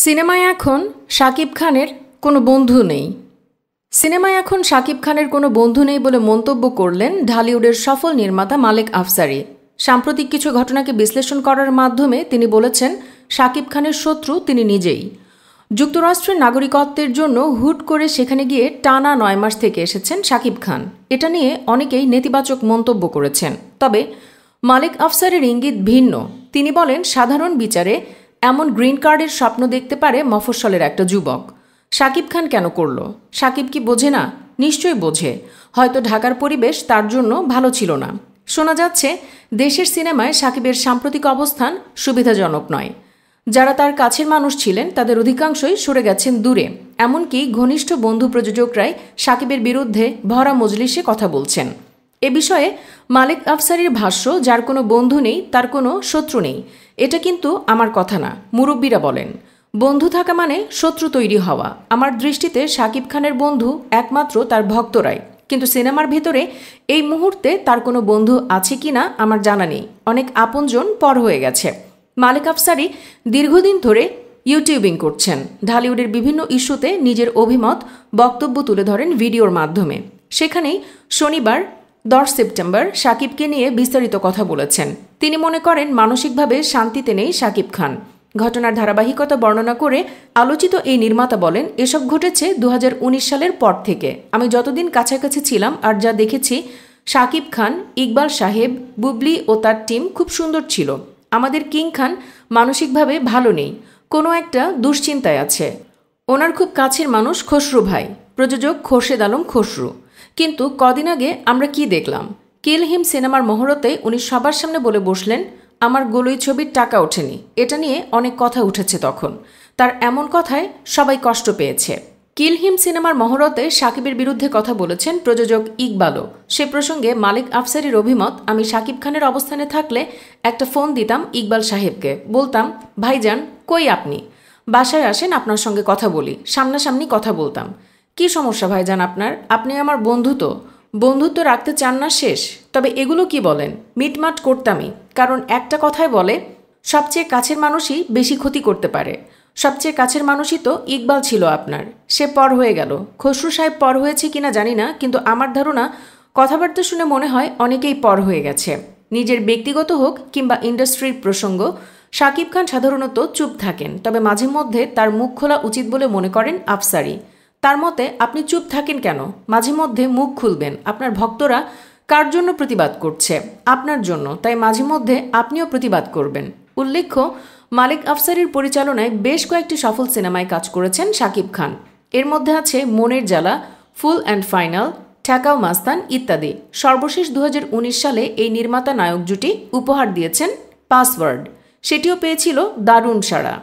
সিনেমায় এখন শাকিব খানের কোনো বন্ধু নেই। সিনেমায় এখন শাকিব খানের কোনো বন্ধু নেই বলে মন্তব্য করলেন ঢালিউডের সফল নির্মাতা মালেক আফসারি। সাম্প্রতিক কিছু ঘটনাকে বিশ্লেষণ করার মাধ্যমে তিনি বলেছেন, শাকিব খানের শত্রু তিনি নিজেই। যুক্তরাষ্ট্রের নাগরিকত্বের জন্য হুট করে সেখানে গিয়ে টানা 9 মাস থেকে এসেছেন শাকিব খান। এটা নিয়ে অনেকেই নেতিবাচক মন্তব্য করেছেন। তবে মালেক আফসারির ইঙ্গিত ভিন্ন। তিনি বলেন, সাধারণ বিচারে এমন গ্রিন কার্ডের স্বপ্ন দেখতে পারে মফস্বলের একটা যুবক। শাকিব খান কেন করল? শাকিব কি বোঝে না? নিশ্চয়ই বোঝে। হয়তো ঢাকার পরিবেশ তার জন্য ভালো ছিল না। শোনা যাচ্ছে, দেশের সিনেমায় শাকিবের সাম্প্রতিক অবস্থান সুবিধাজনক নয়। যারা তার কাছের মানুষ ছিলেন তাদের অধিকাংশই সরে গেছেন দূরে। এমনকি ঘনিষ্ঠ বন্ধু প্রযোজকরাই শাকিবের বিরুদ্ধে ভরা মজলিসে কথা বলছেন। এ বিষয়ে মালেক আফসারির ভাষ্য, যার কোনো বন্ধু নেই তার কোনো শত্রু নেই। এটা কিন্তু আমার কথা না, মুরব্বীরা বলেন। বন্ধু থাকা মানে শত্রু তৈরি হওয়া। আমার দৃষ্টিতে শাকিব খানের বন্ধু একমাত্র তার ভক্তরাই। কিন্তু সিনেমার ভেতরে এই মুহূর্তে তার কোনো বন্ধু আছে কিনা আমার জানা নেই। অনেক আপনজন পর হয়ে গেছে। মালেক আফসারি দীর্ঘদিন ধরে ইউটিউবিং করছেন। ঢালিউডের বিভিন্ন ইস্যুতে নিজের অভিমত বক্তব্য তুলে ধরেন ভিডিওর মাধ্যমে। সেখানেই শনিবার 10 সেপ্টেম্বর শাকিবকে নিয়ে বিস্তারিত কথা বলেছেন। তিনি মনে করেন মানসিকভাবে শান্তিতে নেই শাকিব খান। ঘটনার ধারাবাহিকতা বর্ণনা করে আলোচিত এই নির্মাতা বলেন, এসব ঘটেছে 2019 সালের পর থেকে। আমি যতদিন কাছাকাছি ছিলাম আর যা দেখেছি, শাকিব খান, ইকবাল সাহেব, বুবলি ও তার টিম খুব সুন্দর ছিল। আমাদের কিং খান মানসিকভাবে ভালো নেই, কোনো একটা দুশ্চিন্তায় আছে। ওনার খুব কাছের মানুষ খসরু ভাই, প্রযোজক খোরশেদ আলম খসরু। কিন্তু কদিন আগে আমরা কি দেখলাম? কিল হিম সিনেমার মহরতে উনি সবার সামনে বলে বসলেন, আমার গোলই ছবির টাকা ওঠেনি। এটা নিয়ে অনেক কথা উঠেছে তখন। তার এমন কথায় সবাই কষ্ট পেয়েছে। কিল হিম সিনেমার মহরতে শাকিবের বিরুদ্ধে কথা বলেছেন প্রযোজক ইকবালও। সে প্রসঙ্গে মালেক আফসারির অভিমত, আমি শাকিব খানের অবস্থানে থাকলে একটা ফোন দিতাম ইকবাল সাহেবকে, বলতাম, ভাইজান কই আপনি? বাসায় আসেন, আপনার সঙ্গে কথা বলি। সামনাসামনি কথা বলতাম। কি সমস্যা ভাইজান আপনার? আপনি আমার বন্ধু, তো বন্ধুত্ব রাখতে চান না শেষ? তবে এগুলো কি বলেন? মিটমাট করতামই। কারণ একটা কথাই বলে, সবচেয়ে কাছের মানুষই বেশি ক্ষতি করতে পারে। সবচেয়ে কাছের মানুষই তো ইকবাল ছিল আপনার। সে পর হয়ে গেল। খসরু সাহেব পর হয়েছে কিনা জানি না, কিন্তু আমার ধারণা কথাবার্তা শুনে মনে হয় অনেকেই পর হয়ে গেছে। নিজের ব্যক্তিগত হোক কিংবা ইন্ডাস্ট্রির প্রসঙ্গ, শাকিব খান সাধারণত চুপ থাকেন। তবে মাঝে মধ্যে তার মুখ খোলা উচিত বলে মনে করেন আফসারি। তার মতে, আপনি চুপ থাকেন কেন? মাঝে মধ্যে মুখ খুলবেন। আপনার ভক্তরা কার জন্য প্রতিবাদ করছে? আপনার জন্য। তাই মাঝে মধ্যে আপনিও প্রতিবাদ করবেন। উল্লেখ্য, মালেক আফসারির পরিচালনায় বেশ কয়েকটি সফল সিনেমায় কাজ করেছেন শাকিব খান। এর মধ্যে আছে মনের জ্বালা, ফুল অ্যান্ড ফাইনাল, ঠেকাও মাস্তান ইত্যাদি। সর্বশেষ 2019 সালে এই নির্মাতা নায়ক জুটি উপহার দিয়েছেন পাসওয়ার্ড। সেটিও পেয়েছিল দারুণ সাড়া।